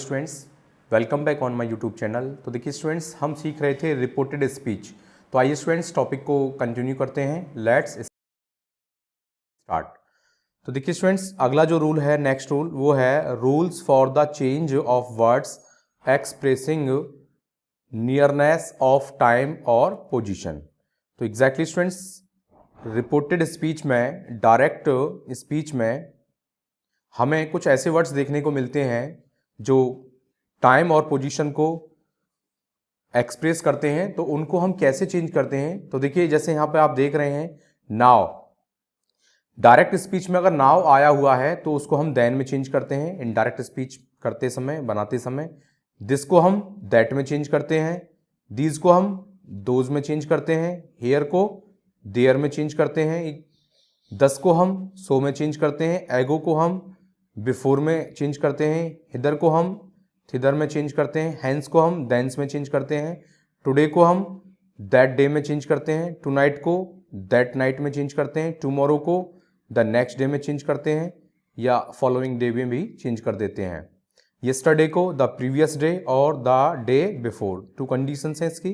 Students, welcome back on my YouTube channel. तो देखिए students, हम सीख रहे थे रिपोर्टेड स्पीच। तो आइए स्टूडेंट्स टॉपिक को कंटिन्यू करते हैं। Let's start. तो देखिए स्टूडेंट्स, अगला जो रूल है, नेक्स्ट रूल, वो है rules for the change of words expressing nearness of time और पोजीशन। तो एग्जैक्टली स्टूडेंट्स, रिपोर्टेड स्पीच में, डायरेक्ट स्पीच में हमें कुछ ऐसे वर्ड्स देखने को मिलते हैं जो टाइम और पोजीशन को एक्सप्रेस करते हैं। तो उनको हम कैसे चेंज करते हैं? तो देखिए, जैसे यहाँ पे आप देख रहे हैं नाउ। डायरेक्ट स्पीच में अगर नाउ आया हुआ है तो उसको हम देन में चेंज करते हैं, इनडायरेक्ट स्पीच करते समय, बनाते समय। दिस को हम दैट में चेंज करते हैं, दीज को हम दोज में चेंज करते हैं, हेयर को देयर में चेंज करते हैं, दस को हम सो में चेंज करते हैं, एगो को हम बिफोर में चेंज करते हैं, हिदर को हम थिदर में चेंज करते हैं, हैंस को हम देंस में चेंज करते हैं, टुडे को हम दैट डे में चेंज करते हैं, टू नाइट को दैट नाइट में चेंज करते हैं, टुमारो को द नेक्स्ट डे में चेंज करते हैं या फॉलोइंग डे में भी चेंज कर देते हैं। यस्टरडे को द प्रीवियस डे और the day before, two condition है इसकी।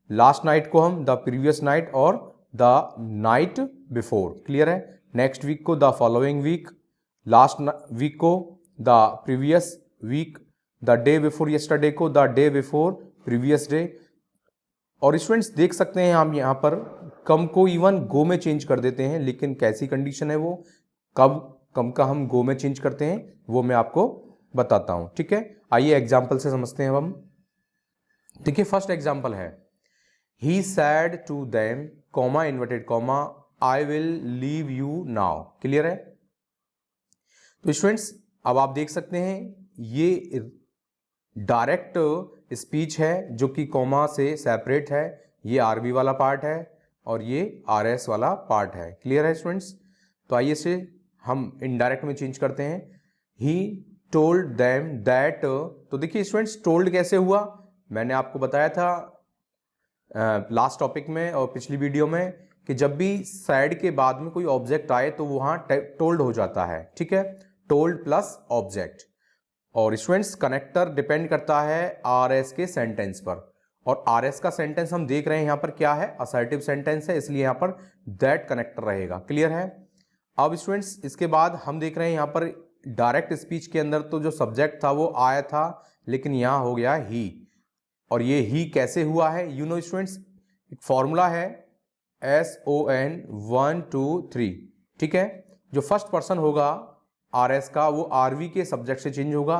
लास्ट नाइट को हम द प्रीवियस नाइट और द नाइट बिफोर, क्लियर है। नेक्स्ट वीक को the following week, last week को the previous week, the day before yesterday को the day before previous day. और स्टूडेंट्स देख सकते हैं हम यहाँ पर कम को इवन गो में चेंज कर देते हैं, लेकिन कैसी कंडीशन है वो, कब कम का हम गो में चेंज करते हैं वो मैं आपको बताता हूँ, ठीक है। आइए एग्जाम्पल से समझते हैं हम। देखिए फर्स्ट एग्जाम्पल है, he said to them comma inverted comma I will leave you now, clear है। तो स्टूडेंट्स अब आप देख सकते हैं ये डायरेक्ट स्पीच है जो कि कॉमा से सेपरेट है। ये आरबी वाला पार्ट है और ये आरएस वाला पार्ट है, क्लियर है स्टूडेंट्स। तो आइए से हम इनडायरेक्ट में चेंज करते हैं। ही टोल्ड देम दैट, तो देखिए स्टूडेंट्स टोल्ड कैसे हुआ, मैंने आपको बताया था लास्ट टॉपिक में और पिछली वीडियो में कि जब भी सैड के बाद में कोई ऑब्जेक्ट आए तो वहां टोल्ड हो जाता है, ठीक है। Told plus object. और स्टूडेंट्स कनेक्टर डिपेंड करता है आरएस के सेंटेंस पर, और आरएस का सेंटेंस हम देख रहे हैं यहाँ पर क्या है, असर्टिव सेंटेंस है, इसलिए यहाँ पर दैट कनेक्टर रहेगा, क्लियर है। अब स्टूडेंट्स इसके बाद हम देख रहे हैं यहाँ पर डायरेक्ट स्पीच के अंदर तो जो सब्जेक्ट था वो आया था, लेकिन यहाँ हो गया ही। और ये ही कैसे हुआ है, यू नो स्टूडेंट्स, एक फॉर्मूला है SON 1 2 3, ठीक है। जो फर्स्ट पर्सन होगा आरएस का वो आरवी के सब्जेक्ट से चेंज होगा,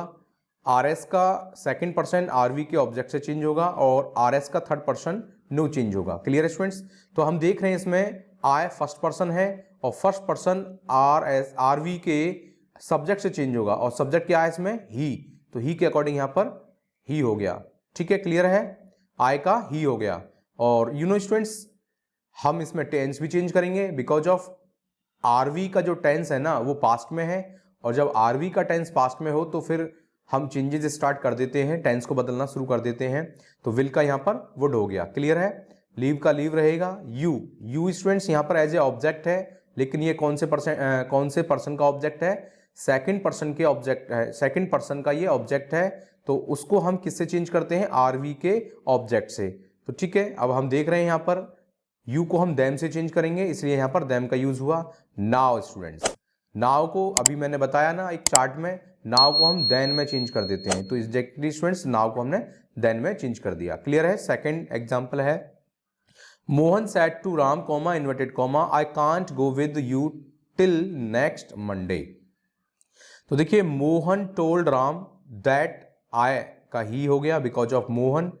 आरएस का सेकंड पर्सन आरवी के ऑब्जेक्ट से चेंज होगा, और आरएस का थर्ड पर्सन नो चेंज होगा, क्लियर है स्टूडेंट्स। तो हम देख रहे हैं इसमें आई फर्स्ट पर्सन है और फर्स्ट पर्सन आरवी के सब्जेक्ट से चेंज होगा, और सब्जेक्ट क्या है इसमें, ही। तो ही के अकॉर्डिंग यहाँ पर ही हो गया, ठीक है, क्लियर है। आई का ही हो गया। और यू नो स्टूडेंट्स हम इसमें टेंस भी चेंज करेंगे, बिकॉज ऑफ आरवी का जो टेंस है ना वो पास्ट में है, और जब आरवी का टेंस पास्ट में हो तो फिर हम चेंजेस स्टार्ट कर देते हैं, टेंस को बदलना शुरू कर देते हैं। तो विल का यहाँ पर वुड हो गया, क्लियर है। लीव का लीव रहेगा। यू स्टूडेंट्स यहाँ पर एज ए ऑब्जेक्ट है, लेकिन ये कौन से पर्सन का ऑब्जेक्ट है, सेकंड पर्सन के ऑब्जेक्ट है, सेकंड पर्सन का ये ऑब्जेक्ट है। तो उसको हम किससे चेंज करते हैं, आरवी के ऑब्जेक्ट से। तो ठीक है, अब हम देख रहे हैं यहाँ पर यू को हम देम से चेंज करेंगे, इसलिए यहाँ पर देम का यूज हुआ। नाउ स्टूडेंट्स, नाउ को अभी मैंने बताया ना एक चार्ट में, नाउ को हम देन में चेंज कर देते हैं। तो एग्जैक्टली स्टूडेंट्स नाउ को हमने देन में चेंज कर दिया, क्लियर है। सेकंड एग्जांपल है, Mohan said to Ram comma inverted comma I can't go with you till next Monday. तो देखिए Mohan told Ram that, I का ही हो गया बिकॉज ऑफ मोहन,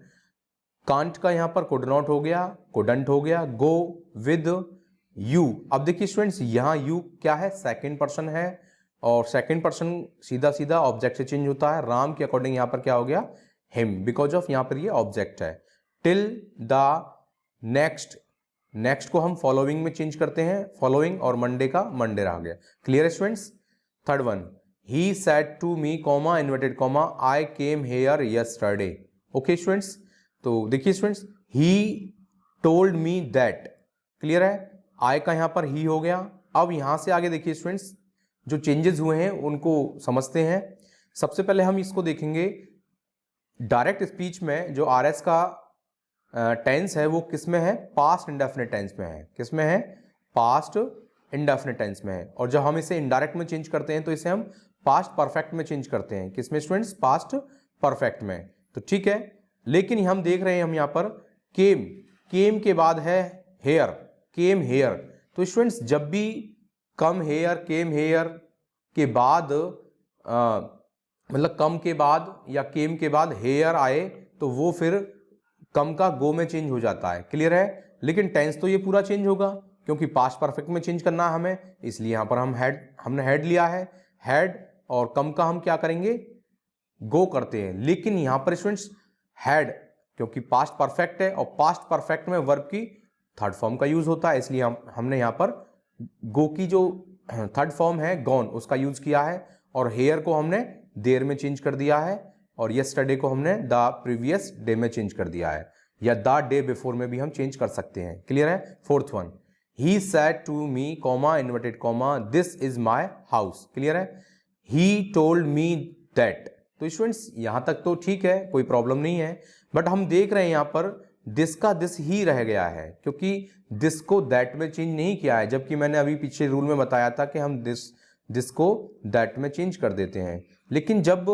कांट का यहां पर कुड नॉट हो गया, कुडंट हो गया, गो विद यू। अब देखिए स्टूडेंट्स यहां यू क्या है, सेकंड पर्सन है, और सेकंड पर्सन सीधा सीधा ऑब्जेक्ट से चेंज होता है। राम के अकॉर्डिंग यहां पर क्या हो गया, हिम, बिकॉज ऑफ यहां पर ये ऑब्जेक्ट है। टिल द नेक्स्ट, नेक्स्ट को हम फॉलोइंग में चेंज करते हैं, फॉलोइंग, और मंडे का मंडे रह गया, clear students. Third one, he said to me comma inverted comma I came here yesterday. Okay students, तो देखिए students he told me that, clear है। आई का यहां पर ही हो गया। अब यहां से आगे देखिए स्टूडेंट्स जो चेंजेस हुए हैं उनको समझते हैं। सबसे पहले हम इसको देखेंगे डायरेक्ट स्पीच में जो आर एस का टेंस है वो किस में है, पास्ट इंडेफिनिट टेंस में है। किस में है, पास्ट इंडेफिनिट टेंस में है। और जब हम इसे इनडायरेक्ट में चेंज करते हैं तो इसे हम पास्ट परफेक्ट में चेंज करते हैं। किस में स्टूडेंट्स, पास्ट परफेक्ट में। तो ठीक है, लेकिन हम देख रहे हैं हम यहाँ पर केम, केम के बाद है हेयर, केम हेयर। तो स्टूडेंट्स जब भी कम हेयर, केम हेयर के बाद मतलब कम के बाद या केम के बाद हेयर आए तो वो फिर कम का गो में चेंज हो जाता है। क्लियर है, लेकिन टेंस तो ये पूरा चेंज होगा क्योंकि पास्ट परफेक्ट में चेंज करना है हमें, इसलिए यहां पर हमने हेड लिया है। हेड और कम का हम क्या करेंगे, गो करते हैं। लेकिन यहां पर स्टूडेंट्स हैड क्योंकि पास्ट परफेक्ट है और पास्ट परफेक्ट में वर्ब की थर्ड फॉर्म का यूज होता है, इसलिए हमने यहां पर गो की जो थर्ड फॉर्म है गॉन उसका यूज किया है। और हेयर को हमने देर में चेंज कर दिया है और यस्टरडे को हमने द प्रीवियस डे में चेंज कर दिया है, या द डे बिफोर में भी हम चेंज कर सकते हैं। क्लियर है। Fourth one, he said to me comma inverted comma this is my house. Clear है। He told me that. तो स्टूडेंट्स यहां तक तो ठीक है, कोई प्रॉब्लम नहीं है, बट हम देख रहे हैं यहां पर दिस का दिस ही रह गया है क्योंकि दिस को दैट में चेंज नहीं किया है, जबकि मैंने अभी पीछे रूल में बताया था कि हम दिस को दैट में चेंज कर देते हैं। लेकिन जब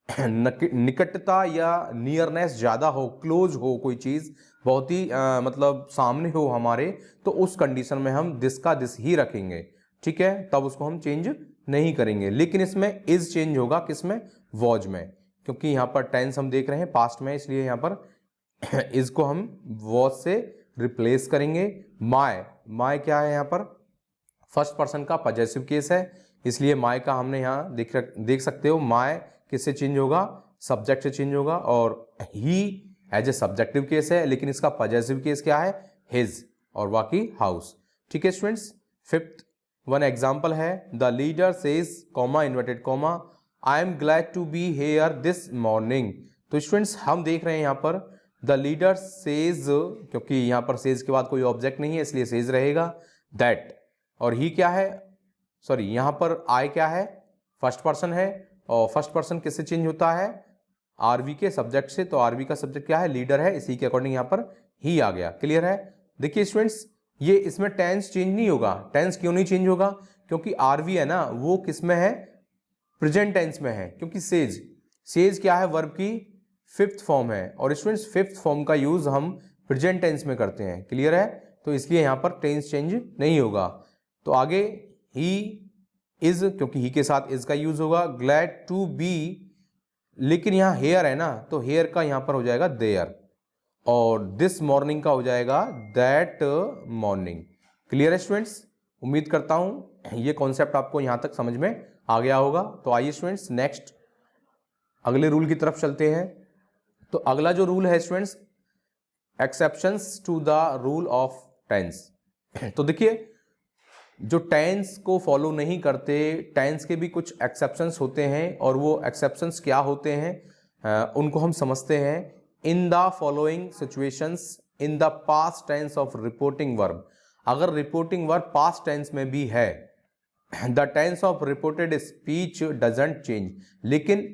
निकटता या नियरनेस ज्यादा हो, क्लोज हो, कोई चीज बहुत ही मतलब सामने हो हमारे, तो उस कंडीशन में हम दिस का दिस ही रखेंगे। ठीक है, तब उसको हम चेंज नहीं करेंगे। लेकिन इसमें इज चेंज होगा, किसमें, वॉज में, क्योंकि यहां पर टेंस हम देख रहे हैं पास्ट में, इसलिए यहां पर इज को हम वॉज से रिप्लेस करेंगे। माय क्या है, यहां पर फर्स्ट पर्सन का पॉजेसिव केस है, इसलिए माय का हमने यहां देख सकते हो माय किससे चेंज होगा, सब्जेक्ट से चेंज होगा। और ही एज ए सब्जेक्टिव केस है, लेकिन इसका पॉजेसिव केस क्या है, हिज, और बाकी हाउस। ठीक है स्टूडेंट्स। फिफ्थ वन एग्जाम्पल है, the leader says comma inverted comma I am glad to be here this morning. तो स्टूडेंट्स हम देख रहे हैं यहां पर द लीडर सेज, क्योंकि यहां पर सेज के बाद कोई ऑब्जेक्ट नहीं है इसलिए सेज रहेगा, दैट। और ही क्या है, सॉरी यहां पर आई क्या है, फर्स्ट पर्सन है, और फर्स्ट पर्सन किससे चेंज होता है, आरवी के सब्जेक्ट से। तो आरवी का सब्जेक्ट क्या है, लीडर है, इसी के अकॉर्डिंग यहां पर ही आ गया। क्लियर है। देखिए स्टूडेंट्स ये इसमें टेंस चेंज नहीं होगा। टेंस क्यों नहीं चेंज होगा, क्योंकि आरवी है ना वो किस में है, प्रेजेंट टेंस में है, क्योंकि सेज क्या है, वर्ब की फिफ्थ फॉर्म है, और स्टूडेंट्स फिफ्थ फॉर्म का यूज हम प्रेजेंट टेंस में करते हैं। क्लियर है, तो इसलिए यहां पर टेंस चेंज नहीं होगा। तो आगे ही इज, क्योंकि ही के साथ इज का यूज होगा, ग्लैड टू बी, लेकिन यहां हेयर है ना, तो हेयर का यहां पर हो जाएगा देयर, और दिस मॉर्निंग का हो जाएगा दैट मॉर्निंग। क्लियर है स्टूडेंट्स, उम्मीद करता हूं ये कॉन्सेप्ट आपको यहां तक समझ में आ गया होगा। तो आइए स्टूडेंट्स नेक्स्ट अगले रूल की तरफ चलते हैं। तो अगला जो रूल है students, exceptions to the rule of tense. तो देखिए जो टेंस को फॉलो नहीं करते, टेंस के भी कुछ एक्सेप्शंस होते हैं, और वो एक्सेप्शंस क्या होते हैं उनको हम समझते हैं। In the following situations in the past tense of reporting verb, अगर रिपोर्टिंग वर्ब पास्ट टेंस में भी है, the tense of reported speech doesn't change, लेकिन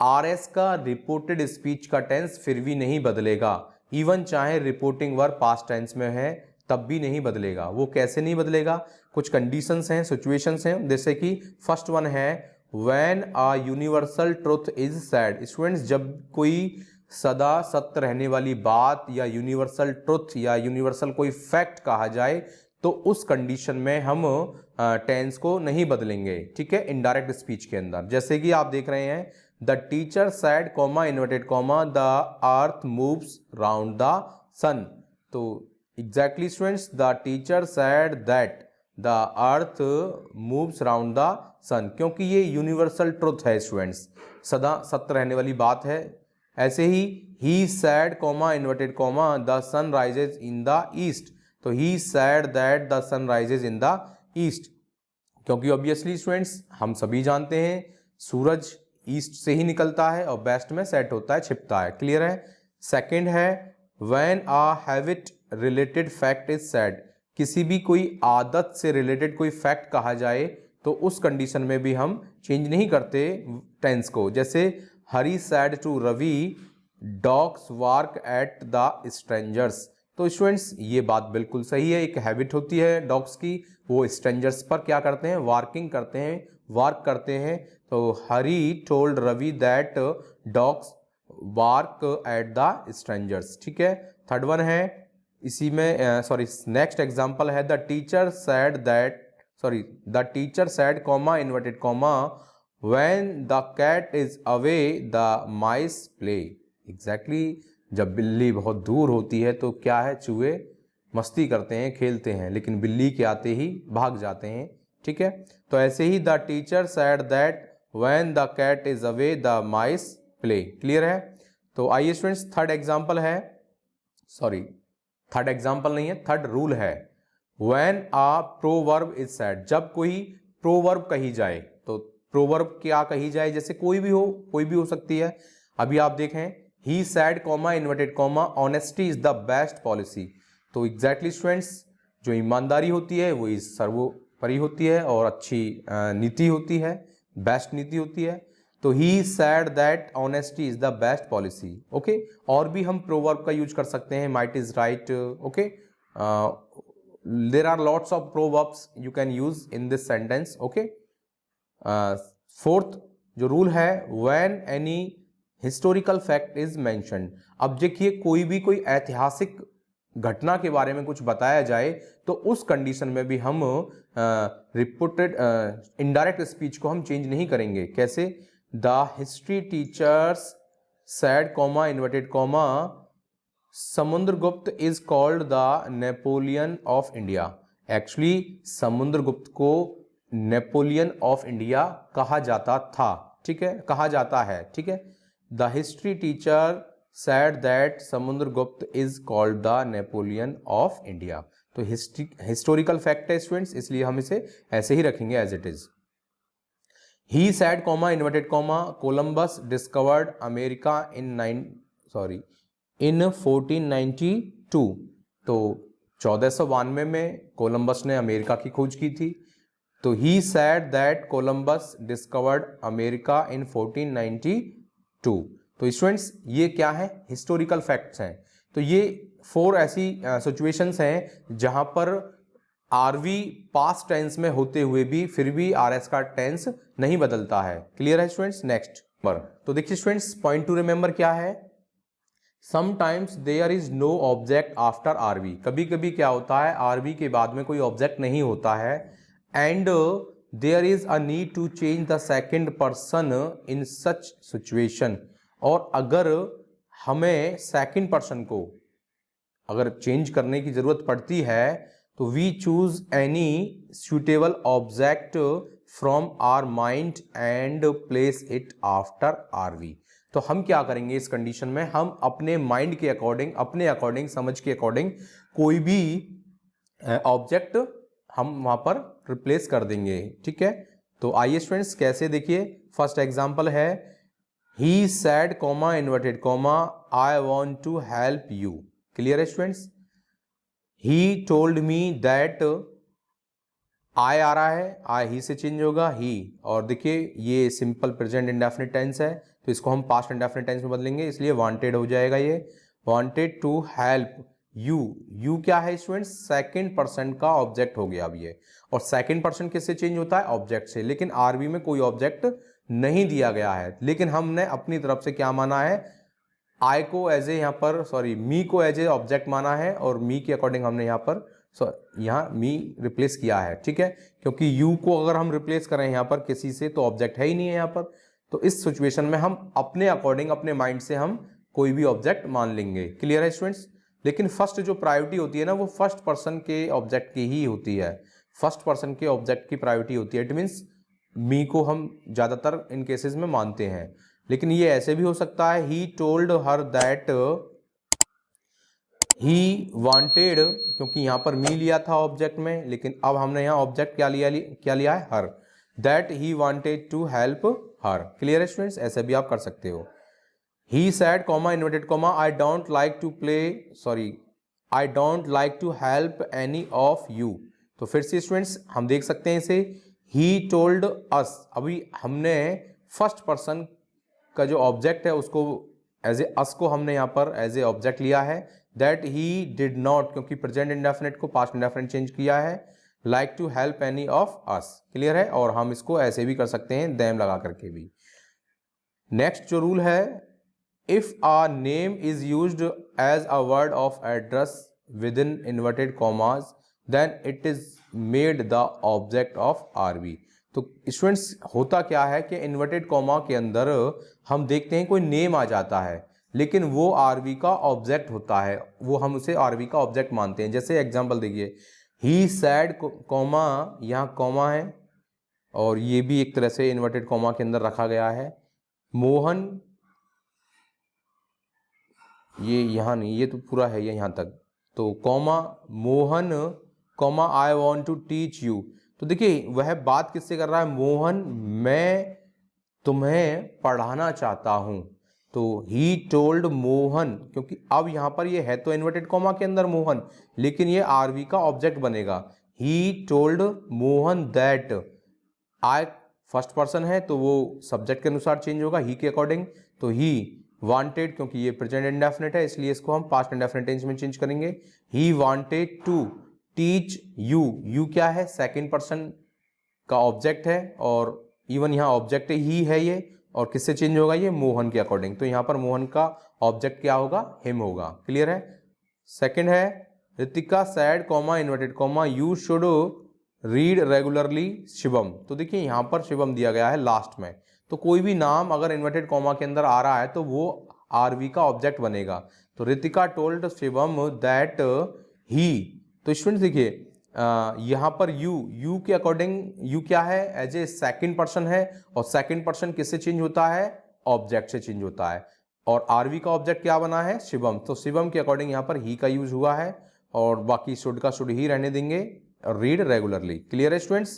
आरएस का रिपोर्टेड स्पीच का टेंस फिर भी नहीं बदलेगा, इवन चाहे रिपोर्टिंग वर्ब पास्ट टेंस में है तब भी नहीं बदलेगा। वो कैसे नहीं बदलेगा, कुछ कंडीशंस हैं, सिचुएशंस हैं, जैसे कि फर्स्ट वन है when a universal truth is sad. Students जब कोई सदा सत्य रहने वाली बात या यूनिवर्सल ट्रुथ या यूनिवर्सल कोई फैक्ट कहा जाए तो उस कंडीशन में हम टेंस को नहीं बदलेंगे। ठीक है, इनडायरेक्ट स्पीच के अंदर, जैसे कि आप देख रहे हैं the teacher said comma inverted comma the earth moves round the sun. तो exactly students the teacher said that the earth moves round the sun, क्योंकि ये यूनिवर्सल ट्रुथ है स्टूडेंट्स, सदा सत्य रहने वाली बात है। ऐसे he said comma inverted comma the sun rises in the east. तो he said that the sun rises in the east, क्योंकि ऑब्वियसली स्टूडेंट्स हम सभी जानते हैं सूरज ईस्ट से ही निकलता है और वेस्ट में सेट होता है, छिपता है। क्लियर है। सेकंड है when a habit related fact is sad, किसी भी कोई आदत से रिलेटेड कोई फैक्ट कहा जाए तो उस कंडीशन में भी हम चेंज नहीं करते टेंस को। जैसे हरी sad to Ravi dogs bark at the strangers. तो स्टूडेंट्स ये बात बिल्कुल सही है, एक हैबिट होती है डॉग्स की, वो स्ट्रेंजर्स पर क्या करते हैं, वार्किंग करते हैं, वार्क करते हैं। तो Hari told Ravi that dogs bark at the strangers. ठीक है, थर्ड वन है इसी में, सॉरी नेक्स्ट एग्जांपल है the teacher said that, sorry the teacher said comma inverted comma when the cat is away the mice play. Exactly, जब बिल्ली बहुत दूर होती है तो क्या है, चूहे मस्ती करते हैं, खेलते हैं, लेकिन बिल्ली के आते ही भाग जाते हैं। ठीक है, तो ऐसे ही the teacher said that when the cat is away the mice play. Clear है। तो आइए स्टूडेंट्स, थर्ड एग्जांपल है, सॉरी थर्ड एग्जांपल नहीं है, थर्ड रूल है, when a proverb is said. जब कोई प्रोवर्ब कही जाए, तो प्रोवर्ब क्या कही जाए, जैसे कोई भी हो, कोई भी हो सकती है। अभी आप देखें, he said comma inverted comma honesty is the best policy. तो एग्जैक्टली स्टूडेंट्स, जो ईमानदारी होती है वो सर्वोपरि होती है और अच्छी नीति होती है, बेस्ट नीति होती है। तो he said that honesty is the best policy. Okay, और भी हम प्रोवर्ब का यूज कर सकते हैं, might is right. Okay, there are lots of proverbs you can use in this sentence. Okay, fourth जो रूल है, when any historical fact is mentioned. अब देखिए, कोई ऐतिहासिक घटना के बारे में कुछ बताया जाए तो उस कंडीशन में भी हम रिपोर्टेड इनडायरेक्ट स्पीच को हम चेंज नहीं करेंगे। कैसे, the history teachers sad comma inverted comma Samudragupta is called the Napoleon of India. Actually Samudragupta को नेपोलियन ऑफ इंडिया कहा जाता था। ठीक है, कहा जाता है। ठीक है, the history teacher said that Samudragupta is called the Napoleon of India। तो हिस्टोरिकल फैक्ट है स्टूडेंट्स, इसलिए हम इसे ऐसे ही रखेंगे as it is. He said comma inverted comma Columbus discovered America in 1492। तो 1492 में कोलंबस ने अमेरिका की खोज की थी। तो he said that Columbus discovered America in 1492। तो स्टूडेंट्स ये क्या है, हिस्टोरिकल फैक्ट्स हैं। तो ये 4 ऐसी सिचुएशंस हैं जहां पर आरवी पास्ट टेंस में होते हुए भी फिर भी आरएस का टेंस नहीं बदलता है। क्लियर है स्टूडेंट्स। नेक्स्ट पर तो देखिए स्टूडेंट्स, पॉइंट टू रिमेंबर क्या है, sometimes there is no object after RV. कभी कभी क्या होता है, आरवी के बाद में कोई ऑब्जेक्ट नहीं होता है, and there is a need to change the second person in such situation. और अगर हमें सेकंड पर्सन को अगर चेंज करने की जरूरत पड़ती है तो we choose any suitable object from our mind and place it after RV. तो हम क्या करेंगे इस कंडीशन में, हम अपने माइंड के अकॉर्डिंग, अपने अकॉर्डिंग, समझ के अकॉर्डिंग कोई भी ऑब्जेक्ट हम वहां पर रिप्लेस कर देंगे। ठीक है, तो आइए स्टूडेंट्स कैसे, देखिए फर्स्ट एग्जांपल है, he said comma inverted comma I want to help you। Clear है students. he told me that I आ रहा है, I ही से चेंज होगा he, और देखिए ये सिंपल प्रेजेंट इंडेफिनिट टेंस है तो इसको हम पास्ट इंडेफिनिट टेंस में बदलेंगे, इसलिए वांटेड हो जाएगा ये, wanted to help you. You क्या है स्टूडेंट्स, सेकंड पर्सन का ऑब्जेक्ट हो गया अब ये, और सेकंड पर्सन किससे चेंज होता है, ऑब्जेक्ट से। लेकिन आरवी में कोई ऑब्जेक्ट नहीं दिया गया है, लेकिन हमने अपनी तरफ से क्या माना है, आई को एज ए यहाँ पर, सॉरी मी को एज ए ऑब्जेक्ट माना है, और मी के अकॉर्डिंग हमने यहाँ पर यहाँ मी रिप्लेस किया है। ठीक है, क्योंकि यू को अगर हम रिप्लेस करें यहाँ पर किसी से तो ऑब्जेक्ट है ही नहीं है यहाँ पर, तो इस सिचुएशन में हम अपने अकॉर्डिंग, अपने माइंड से हम कोई भी ऑब्जेक्ट मान लेंगे। क्लियर है स्टूडेंट्स। लेकिन फर्स्ट जो प्रायोरिटी होती है ना, वो फर्स्ट पर्सन के ऑब्जेक्ट की ही होती है, फर्स्ट पर्सन के ऑब्जेक्ट की प्रायोरिटी होती है। इट मीन्स मी को हम ज्यादातर इन केसेस में मानते हैं, लेकिन ये ऐसे भी हो सकता है, he told her that he wanted, क्योंकि यहां पर मी लिया था ऑब्जेक्ट में, लेकिन अब हमने यहां ऑब्जेक्ट क्या लिया है, her, that he wanted to help her. Clear है स्टूडेंट्स, ऐसे भी आप कर सकते हो। He said comma inverted comma I don't like to play, sorry I don't like to help any of you. तो फिर से स्टूडेंट्स हम देख सकते हैं इसे, ही टोल्ड अस, अभी हमने फर्स्ट पर्सन का जो ऑब्जेक्ट है उसको एज ए अस को हमने यहाँ पर एज ए ऑब्जेक्ट लिया है। दैट ही डिड नॉट, क्योंकि प्रेजेंट इंडेफिनिट को पास्ट इंडेफिनिट चेंज किया है, like to help any of us. Clear है? और हम इसको ऐसे भी कर सकते हैं देम लगा करके भी। नेक्स्ट जो रूल है, if a name is used as a word of address within inverted commas then it is made the object of RV. तो स्टूडेंट्स होता क्या है कि इन्वर्टेड कॉमा के अंदर हम देखते हैं कोई नेम आ जाता है लेकिन वो आरवी का ऑब्जेक्ट होता है, वो हम उसे आरवी का ऑब्जेक्ट मानते हैं। जैसे एग्जांपल देखिए, ही सैड कॉमा, यहाँ कॉमा है और ये भी एक तरह से इन्वर्टेड कॉमा के अंदर रखा गया है। मोहन, ये यहाँ नहीं, ये तो पूरा है ये यहाँ तक, तो comma Mohan comma I want to teach you. तो देखिए वह बात किससे कर रहा है? मोहन, मैं तुम्हें पढ़ाना चाहता हूं। तो ही टोल्ड मोहन, क्योंकि अब यहां पर ये है तो इन्वर्टेड कॉमा के अंदर मोहन, लेकिन ये आरवी का ऑब्जेक्ट बनेगा। He told Mohan that, I first person है तो वो सब्जेक्ट के अनुसार चेंज होगा, ही के अकॉर्डिंग। तो ही वांटेड, क्योंकि ये प्रेजेंट इंडेफिनिट है इसलिए इसको हम पास्ट इंडेफिनिट टेंस में चेंज करेंगे। He wanted to teach you, you क्या है? सेकंड पर्सन का ऑब्जेक्ट है और इवन यहाँ ऑब्जेक्ट ही है ये, और किससे चेंज होगा? ये मोहन के अकॉर्डिंग। तो यहाँ पर मोहन का ऑब्जेक्ट क्या होगा? हिम होगा। क्लियर है? सेकंड है, Ritika sad comma inverted comma you should read regularly Shivam. तो देखिए यहाँ पर शिवम दिया गया है लास्ट में, तो कोई भी नाम अगर इन्वर्टेड कॉमा के अंदर आ रहा है तो वो आरवी का ऑब्जेक्ट बनेगा। तो Ritika told Shivam that he, तो स्टूडेंट्स देखिए यहाँ पर यू के अकॉर्डिंग यू क्या है? एज ए सेकंड पर्सन है, और सेकंड पर्सन किससे चेंज होता है? ऑब्जेक्ट से चेंज होता है। और आरवी का ऑब्जेक्ट क्या बना है? शिवम। तो शिवम के अकॉर्डिंग यहाँ पर ही का यूज हुआ है, और बाकी शुड का शुड ही रहने देंगे। Read regularly. क्लियर है स्टूडेंट्स?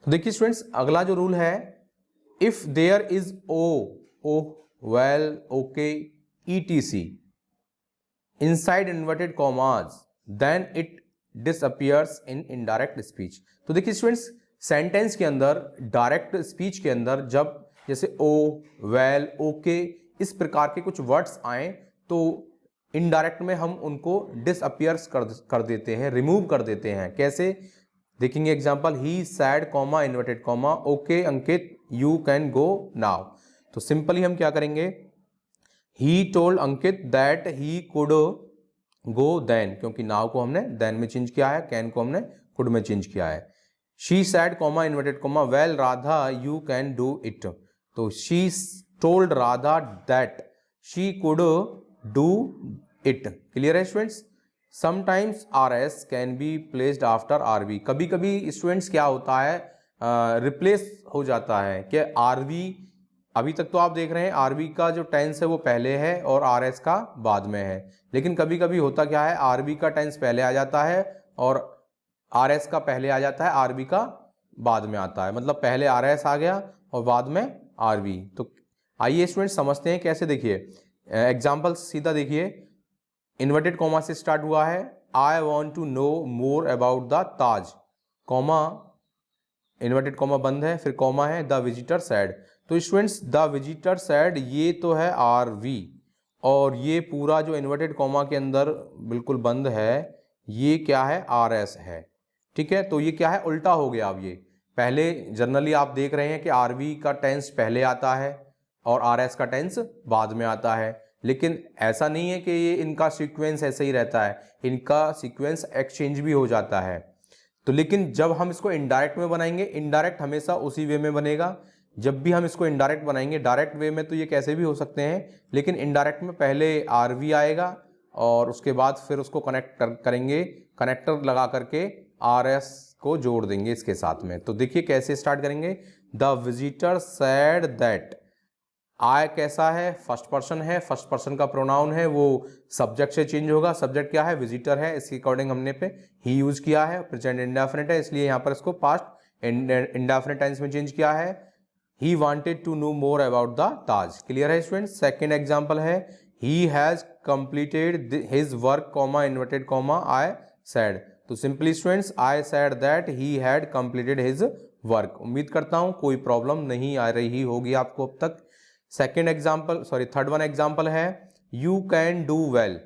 तो देखिए स्टूडेंट्स अगला जो रूल है, if there is oh well okay ETC inside inverted commas then it disappears in indirect speech। तो देखिए स्टूडेंट्स सेंटेंस के अंदर, डायरेक्ट स्पीच के अंदर जब जैसे ओ, वेल, ओके इस प्रकार के कुछ वर्ड्स आए तो इनडायरेक्ट में हम उनको डिसअपियर्स कर देते हैं, रिमूव कर देते हैं। कैसे देखेंगे example, he said comma inverted comma okay Ankit you can go now. तो सिंपली हम क्या करेंगे, he told Ankit that he could go then, क्योंकि नाउ को हमने देन में चेंज किया है, कैन को हमने कुड में चेंज किया है। She said comma inverted comma well Radha you can do it. तो she told Radha that she could do it. Clear है students? Sometimes RS can be placed after RV। कभी कभी स्टूडेंट्स क्या होता है, रिप्लेस हो जाता है कि RV, अभी तक तो आप देख रहे हैं RV का जो टेंस है वो पहले है और RS का बाद में है, लेकिन कभी कभी होता क्या है, RV का टेंस पहले आ जाता है और RS का पहले आ जाता है, RV का बाद में आता है। मतलब पहले RS आ गया और बाद में RV। तो आइए स्टूडेंट समझते हैं कैसे। देखिए एग्जाम्पल सीधा देखिए, इन्वर्टेड कॉमा से स्टार्ट हुआ है, I want to know more about the Taj, comma inverted comma बंद है, फिर कॉमा है, द विजिटर सैड। तो स्टूडेंट्स द विजिटर सैड ये तो है RV, और ये पूरा जो इन्वर्टेड कॉमा के अंदर बिल्कुल बंद है ये क्या है? RS है। ठीक है, तो ये क्या है? उल्टा हो गया। अब ये पहले जनरली आप देख रहे हैं कि RV का टेंस पहले आता है और RS का टेंस बाद में आता है, लेकिन ऐसा नहीं है कि ये इनका सीक्वेंस ऐसे ही रहता है, इनका सीक्वेंस एक्सचेंज भी हो जाता है। तो लेकिन जब हम इसको इनडायरेक्ट में बनाएंगे, इनडायरेक्ट हमेशा उसी वे में बनेगा। जब भी हम इसको इनडायरेक्ट बनाएंगे, डायरेक्ट वे में तो ये कैसे भी हो सकते हैं, लेकिन इनडायरेक्ट में पहले RV आएगा और उसके बाद फिर उसको कनेक्ट करेंगे, कनेक्टर लगा करके RS को जोड़ देंगे इसके साथ में। तो देखिए कैसे स्टार्ट करेंगे, द विजिटर सैड दैट, आई कैसा है? फर्स्ट पर्सन है, फर्स्ट पर्सन का प्रोनाउन है, वो सब्जेक्ट से चेंज होगा। सब्जेक्ट क्या है? विजिटर है, इसके अकॉर्डिंग हमने पे ही यूज किया है। प्रेजेंट इंडेफिनिट है इसलिए यहाँ पर इसको पास्ट इंडेफिनिट टेंस में चेंज किया है। He wanted to know more about the Taj. Clear है स्टूडेंट्स? सेकेंड एग्जाम्पल है, he has completed his work comma inverted comma I said. तो simply students I said that he had completed his work. उम्मीद करता हूँ कोई problem नहीं आ रही होगी आपको अब तक। थर्ड वन एग्जाम्पल है, you can do well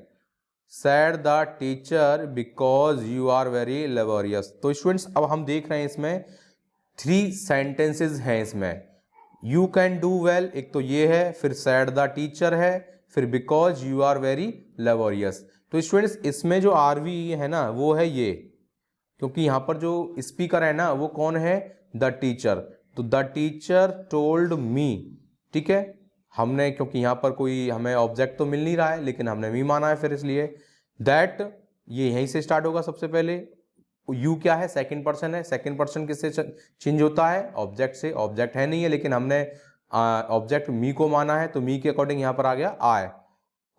said the teacher because you are very laborious. तो स्टूडेंट्स अब हम देख रहे हैं इसमें 3 सेंटेंसेस हैं इसमें। यू कैन डू वेल एक तो ये है, फिर सैड द टीचर है, फिर because you are very laborious. तो स्टूडेंट्स इसमें जो आरवी है ना वो है ये, क्योंकि यहाँ पर जो स्पीकर है ना वो कौन है, द टीचर। तो द टीचर टोल्ड मी, ठीक है, हमने क्योंकि यहाँ पर कोई हमें ऑब्जेक्ट तो मिल नहीं रहा है लेकिन हमने मी माना है, फिर इसलिए दैट ये यहीं से स्टार्ट होगा सबसे पहले। यू क्या है, सेकंड पर्सन है, सेकंड पर्सन किससे चेंज होता है, ऑब्जेक्ट से। ऑब्जेक्ट है नहीं है लेकिन हमने ऑब्जेक्ट मी को माना है, तो मी के अकॉर्डिंग यहाँ पर आ गया I.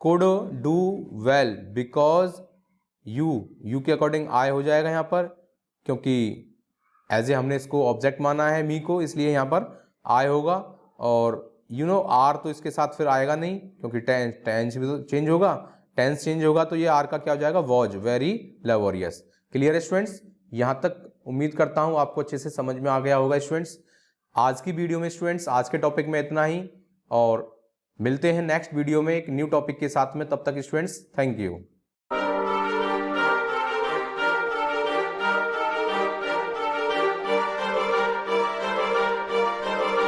Could do well because you के अकॉर्डिंग आई हो जाएगा यहाँ पर, क्योंकि एज ए हमने इसको ऑब्जेक्ट माना है मी को, इसलिए यहाँ पर आई होगा। और आर तो इसके साथ फिर आएगा नहीं, क्योंकि टेंस भी तो चेंज होगा, टेंस चेंज होगा तो ये आर का क्या हो जाएगा, वॉज वेरी लेबोरियस। क्लियर है स्टूडेंट्स? यहाँ तक उम्मीद करता हूँ आपको अच्छे से समझ में आ गया होगा स्टूडेंट्स। आज की वीडियो में स्टूडेंट्स, आज के टॉपिक में इतना ही, और मिलते हैं नेक्स्ट वीडियो में एक न्यू टॉपिक के साथ में। तब तक स्टूडेंट्स थैंक यू।